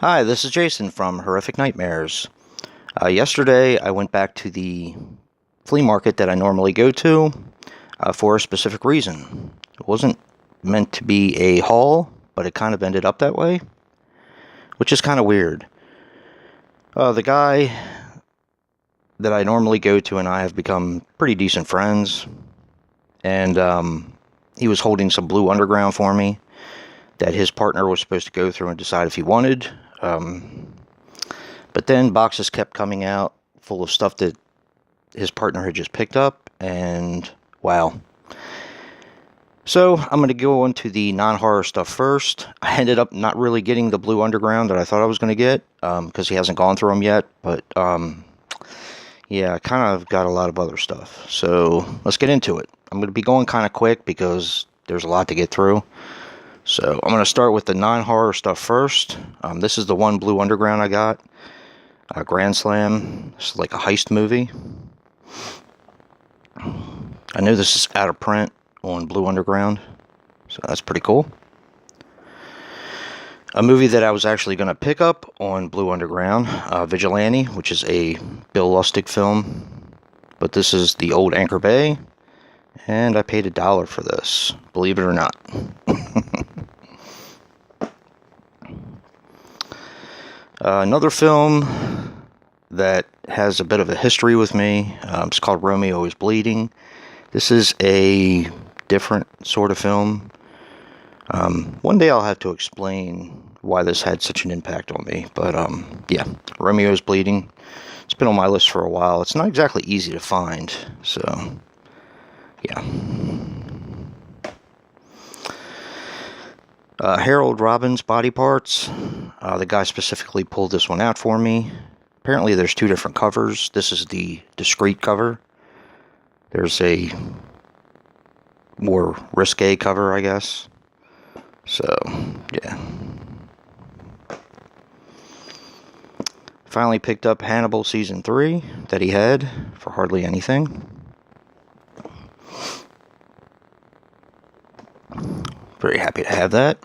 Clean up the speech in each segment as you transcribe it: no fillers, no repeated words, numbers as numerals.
Hi, this is Jason from Horrific Nightmares. Yesterday, I went back to the flea market that I normally go to for a specific reason. It wasn't meant to be a haul, but it kind of ended up that way, which is kind of weird. The guy that I normally go to and I have become pretty decent friends, and he was holding some Blue Underground for me that his partner was supposed to go through and decide if he wanted. But then boxes kept coming out full of stuff that his partner had just picked up, and wow. So I'm going to go into the non-horror stuff first. I ended up not really getting the Blue Underground that I thought I was going to get, because he hasn't gone through them yet, but yeah, I kind of got a lot of other stuff. So let's get into it. I'm going to be going kind of quick because there's a lot to get through. So I'm going to start with the non-horror stuff first. This is the one Blue Underground I got. Grand Slam. This is like a heist movie. I know this is out of print on Blue Underground, so that's pretty cool. A movie that I was actually going to pick up on Blue Underground, Vigilante, which is a Bill Lustig film. But this is the old Anchor Bay, and I paid $1 for this, believe it or not. Another film that has a bit of a history with me, it's called Romeo is Bleeding. This is a different sort of film. One day I'll have to explain why this had such an impact on me, but yeah, Romeo is Bleeding. It's been on my list for a while. It's not exactly easy to find, so yeah. Harold Robbins Body Parts. The guy specifically pulled this one out for me. Apparently there's two different covers. This is the discreet cover. There's a more risque cover, I guess. So, yeah. Finally picked up Hannibal Season 3 that he had for hardly anything. Very happy to have that.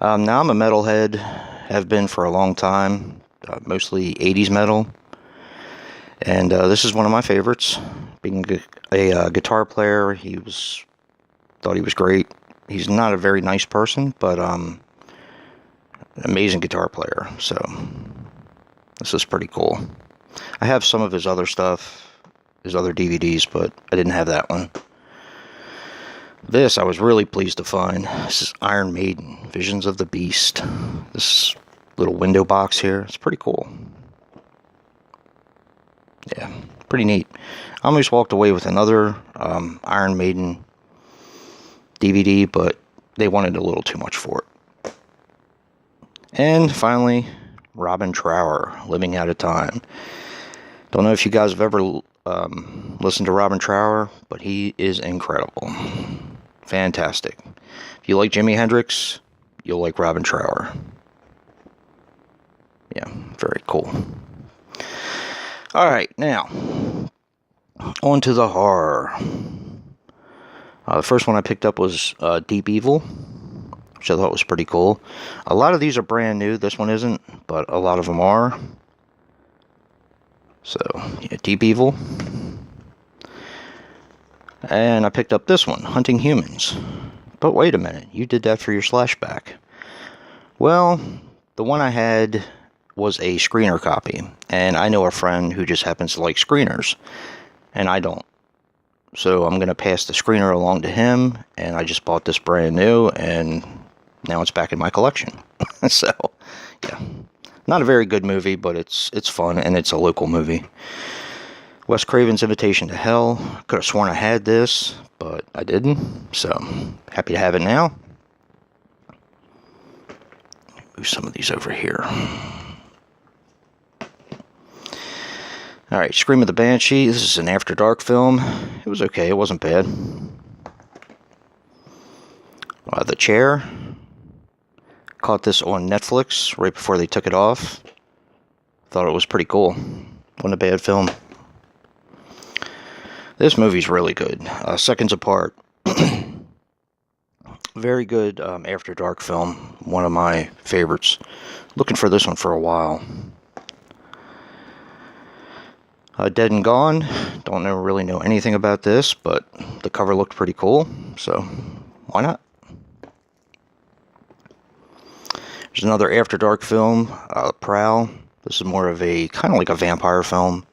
Now I'm a metalhead, have been for a long time, mostly 80s metal. And this is one of my favorites. Being a guitar player, thought he was great. He's not a very nice person, but an amazing guitar player. So this is pretty cool. I have some of his other stuff, his other DVDs, but I didn't have that one. This I was really pleased to find. This is Iron Maiden, Visions of the Beast. This little window box here, it's pretty cool. Yeah, pretty neat. I almost walked away with another Iron Maiden DVD, but they wanted a little too much for it. And finally, Robin Trower, Living Out of Time. Don't know if you guys have ever listened to Robin Trower, but he is incredible. Fantastic. If you like Jimi Hendrix, you'll like Robin Trower. Yeah, very cool. Alright, now, on to the horror. The first one I picked up was Deep Evil, which I thought was pretty cool. A lot of these are brand new. This one isn't, but a lot of them are. So, yeah, Deep Evil. And I picked up this one, Hunting Humans. But wait a minute, you did that for your slashback. Well, the one I had was a screener copy, and I know a friend who just happens to like screeners, and I don't. So I'm going to pass the screener along to him, and I just bought this brand new, and now it's back in my collection. So, yeah. Not a very good movie, but it's fun, and it's a local movie. Wes Craven's Invitation to Hell. Could have sworn I had this, but I didn't, so happy to have it now. Move some of these over here. Alright, Scream of the Banshee. This is an After Dark film. It was okay, it wasn't bad. The Chair. Caught this on Netflix right before they took it off. Thought it was pretty cool. Wasn't a bad film. This movie's really good. Seconds Apart. Very good After Dark film. One of my favorites. Looking for this one for a while. Dead and Gone. Don't really know anything about this, but the cover looked pretty cool, so why not? There's another After Dark film, Prowl. This is more of a kind of like a vampire film.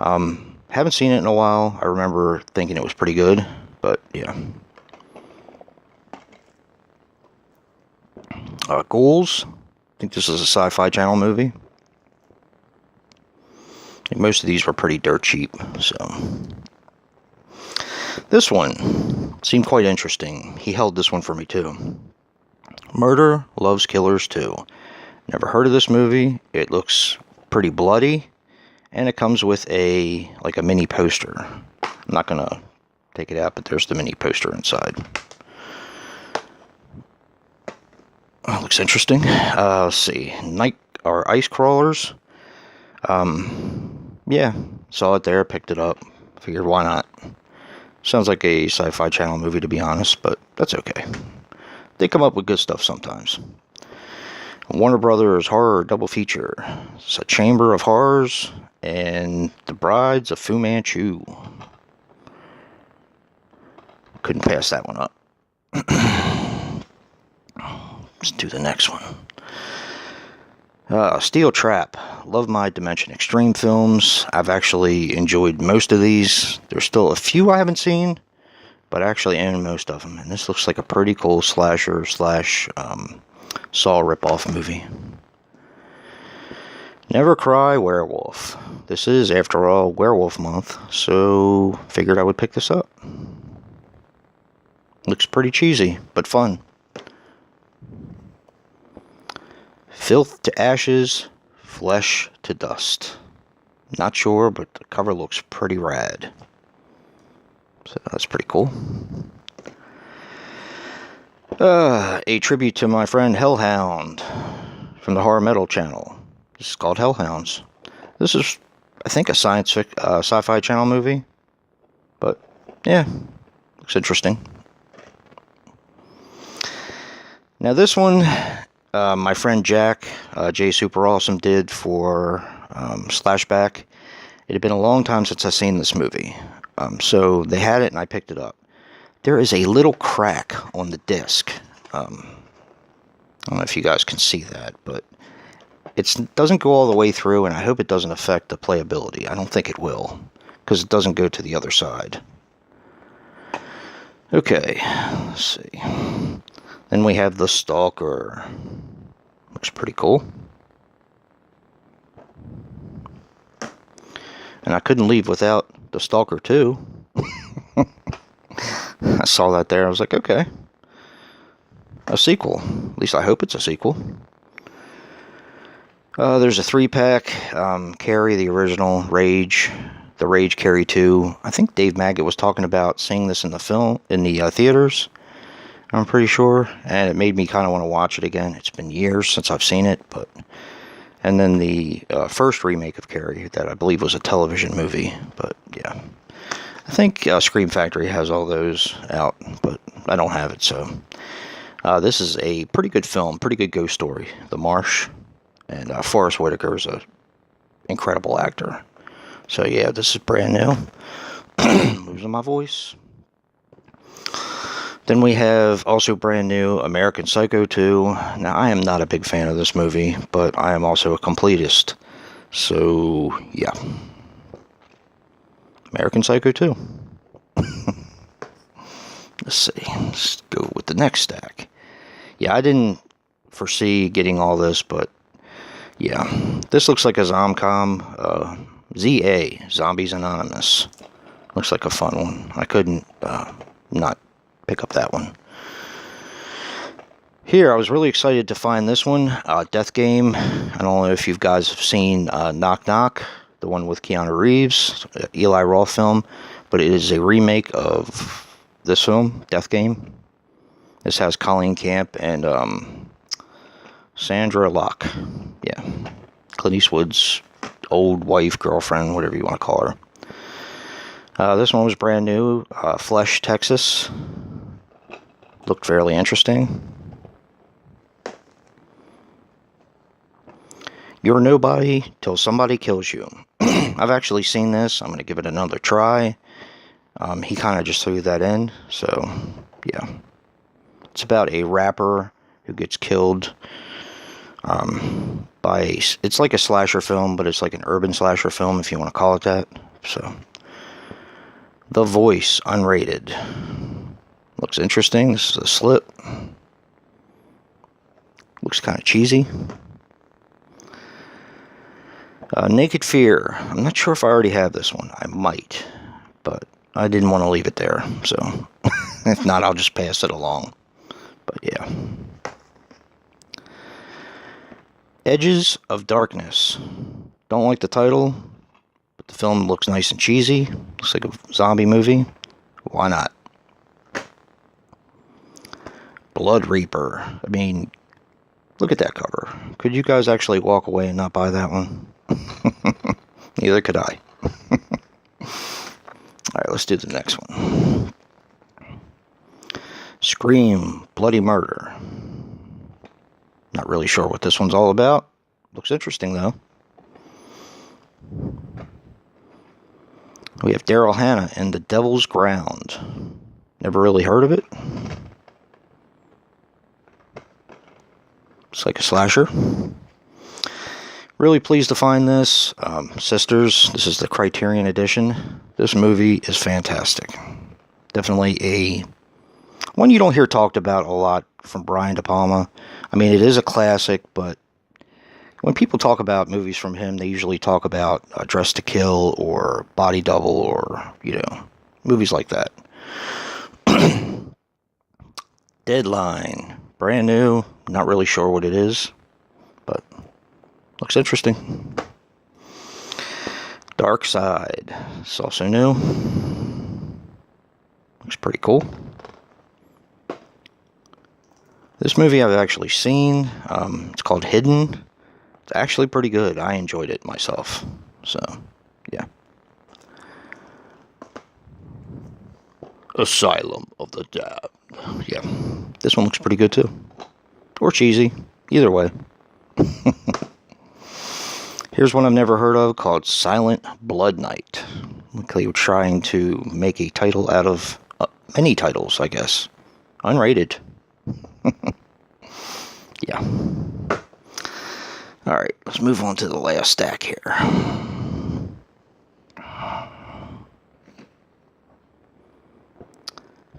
Haven't seen it in a while. I remember thinking it was pretty good, but yeah. Ghouls. I think this is a Sci-Fi Channel movie. I think most of these were pretty dirt cheap, so. This one seemed quite interesting. He held this one for me too. Murder Loves Killers 2. Never heard of this movie. It looks pretty bloody, and it comes with a mini poster. I'm not gonna take it out, but there's the mini poster inside. Oh, looks interesting. Let's see. Night or Ice Crawlers. Yeah, saw it there, picked it up. Figured why not. Sounds like a Sci-Fi Channel movie, to be honest, but that's okay. They come up with good stuff sometimes. Warner Brothers horror double feature. It's a Chamber of Horrors and The Brides of Fu Manchu. Couldn't pass that one up. Let's do the next one. Steel Trap. Love my Dimension Extreme films. I've actually enjoyed most of these. There's still a few I haven't seen, but I actually own most of them. And this looks like a pretty cool slasher / Saw ripoff movie. Never Cry Werewolf. This is, after all, Werewolf Month, so figured I would pick this up. Looks pretty cheesy, but fun. Filth to Ashes, Flesh to Dust. Not sure, but the cover looks pretty rad. So that's pretty cool. A tribute to my friend Hellhound from the Horror Metal channel. This is called Hellhounds. This is, I think, a Sci-Fi Channel movie. But, yeah, looks interesting. Now this one, my friend Jack, J Super Awesome, did for Slashback. It had been a long time since I've seen this movie. So they had it and I picked it up. There is a little crack on the disc. I don't know if you guys can see that, but it doesn't go all the way through, and I hope it doesn't affect the playability. I don't think it will, because it doesn't go to the other side. Okay, let's see. Then we have The Stalker. Looks pretty cool. And I couldn't leave without The Stalker 2. I saw that there. I was like, okay. A sequel. At least I hope it's a sequel. There's a 3-pack. Carrie, the original, Rage. The Rage Carrie 2. I think Dave Maggot was talking about seeing this in the theaters. I'm pretty sure. And it made me kind of want to watch it again. It's been years since I've seen it, but... And then the first remake of Carrie, that I believe was a television movie. But, yeah. I think Scream Factory has all those out, but I don't have it, so... this is a pretty good film, pretty good ghost story. The Marsh, and Forrest Whitaker is an incredible actor. So, yeah, this is brand new. Losing my voice. Then we have also brand new American Psycho 2. Now, I am not a big fan of this movie, but I am also a completist. So, yeah. American Psycho 2. Let's see. Let's go with the next stack. Yeah, I didn't foresee getting all this, but yeah. This looks like a Zomcom. ZA, Zombies Anonymous. Looks like a fun one. I couldn't not pick up that one. Here, I was really excited to find this one, Death Game. I don't know if you guys have seen Knock Knock, the one with Keanu Reeves, Eli Roth film, but it is a remake of this film, Death Game. This has Colleen Camp and Sandra Locke. Yeah, Clint Eastwood's old wife, girlfriend, whatever you want to call her. This one was brand new, Flesh, Texas. Looked fairly interesting. You're nobody till somebody kills you. I've actually seen this. I'm going to give it another try. He kind of just threw that in, so yeah. It's about a rapper who gets killed it's like a slasher film, but it's like an urban slasher film, if you want to call it that. So, The Voice, unrated. Looks interesting. This is a slip. Looks kind of cheesy. Naked Fear. I'm not sure if I already have this one. I might, but I didn't want to leave it there, so if not, I'll just pass it along. But yeah. Edges of Darkness. Don't like the title, but the film looks nice and cheesy. Looks like a zombie movie. Why not? Blood Reaper. I mean, look at that cover. Could you guys actually walk away and not buy that one? Neither could I. Alright, let's do the next one. Scream, Bloody Murder. Not really sure what this one's all about. Looks interesting, though. We have Daryl Hannah in The Devil's Ground. Never really heard of it. It's like a slasher. Really pleased to find this. Sisters, this is the Criterion edition. This movie is fantastic. Definitely a one you don't hear talked about a lot from Brian De Palma. I mean, it is a classic, but when people talk about movies from him, they usually talk about Dress to Kill or Body Double or, movies like that. Deadline. Brand new. Not really sure what it is, but looks interesting. Dark Side. It's also new. Looks pretty cool. This movie I've actually seen. It's called Hidden. It's actually pretty good. I enjoyed it myself. So, yeah. Asylum of the Damned. Yeah. This one looks pretty good too. Or cheesy. Either way. Here's one I've never heard of called Silent Blood Night. They were trying to make a title out of many titles, I guess. Unrated. Yeah. Alright, let's move on to the last stack here.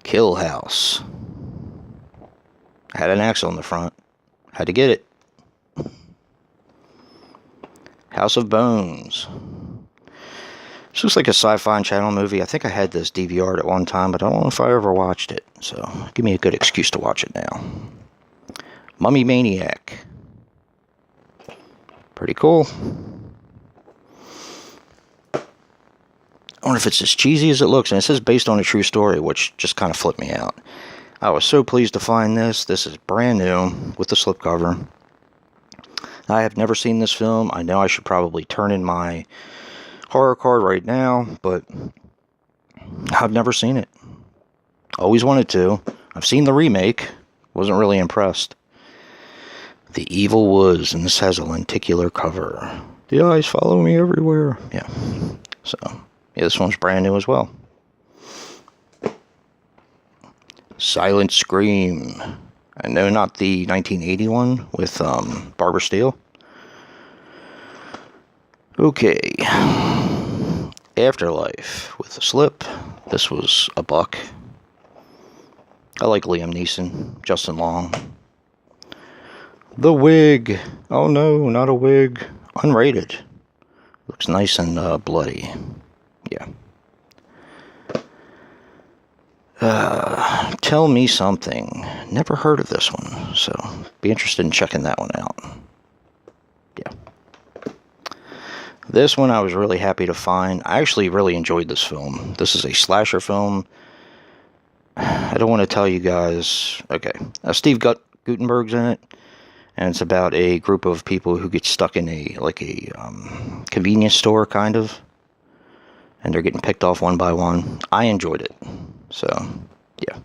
Kill House. Had an axe on the front. Had to get it. House of Bones. This looks like a Sci-Fi Channel movie. I think I had this DVR'd at one time, but I don't know if I ever watched it. So, give me a good excuse to watch it now. Mummy Maniac. Pretty cool. I wonder if it's as cheesy as it looks. And it says based on a true story, which just kind of flipped me out. I was so pleased to find this. This is brand new with the slipcover. I have never seen this film. I know I should probably turn in my horror card right now, but I've never seen it. Always wanted to. I've seen the remake. Wasn't really impressed. The Evil Woods, and this has a lenticular cover. The eyes follow me everywhere. Yeah. So, yeah, this one's brand new as well. Silent Scream. I know not the 1981 with Barbara Steele. Okay. Afterlife with a slip. This was a buck. I like Liam Neeson, Justin Long. The Wig. Oh no, not a wig. Unrated. Looks nice and bloody. Yeah. Tell Me Something. Never heard of this one, so be interested in checking that one out. Yeah. This one I was really happy to find. I actually really enjoyed this film. This is a slasher film. I don't want to tell you guys. Okay. Steve Guttenberg's in it. And it's about a group of people who get stuck in a convenience store, kind of. And they're getting picked off one by one. I enjoyed it. So, yeah.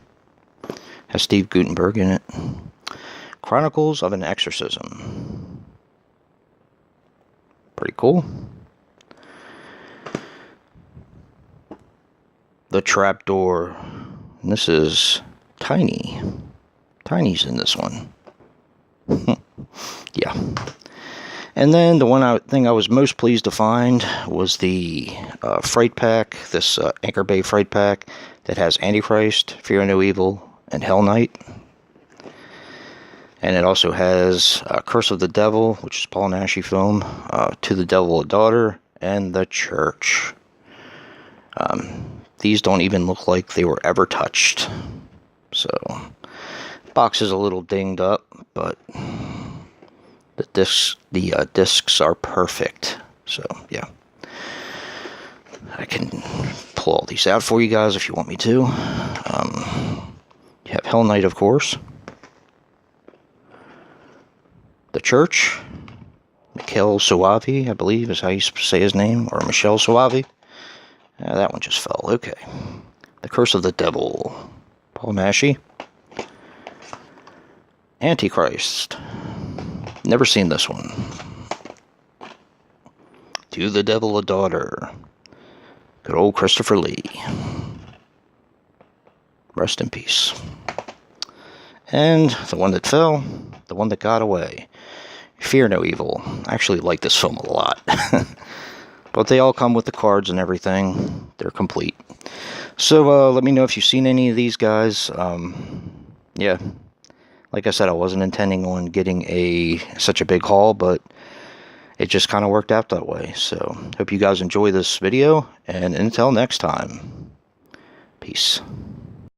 Has Steve Guttenberg in it. Chronicles of an Exorcism. Pretty cool. The Trapdoor. And this is Tiny. Tiny's in this one. Yeah. And then the thing I was most pleased to find was the freight pack, this Anchor Bay freight pack that has Antichrist, Fear No Evil, and Hell Knight. And it also has Curse of the Devil, which is Paul Naschy film, To the Devil a Daughter, and The Church. These don't even look like they were ever touched. So, box is a little dinged up, but the discs are perfect. So, yeah. I can pull all these out for you guys if you want me to. You have Hell Knight, of course. The Church. Michael Soavi, I believe is how you say his name. Or Michelle Soavi. That one just fell. Okay. The Curse of the Devil. Paul Naschy. Antichrist. Never seen this one. To the Devil a Daughter. Good old Christopher Lee. Rest in peace. And the one that fell, the one that got away. Fear No Evil. I actually like this film a lot. But they all come with the cards and everything. They're complete. So let me know if you've seen any of these guys. Yeah. Like I said, I wasn't intending on getting such a big haul, but it just kind of worked out that way. So hope you guys enjoy this video. And until next time, peace.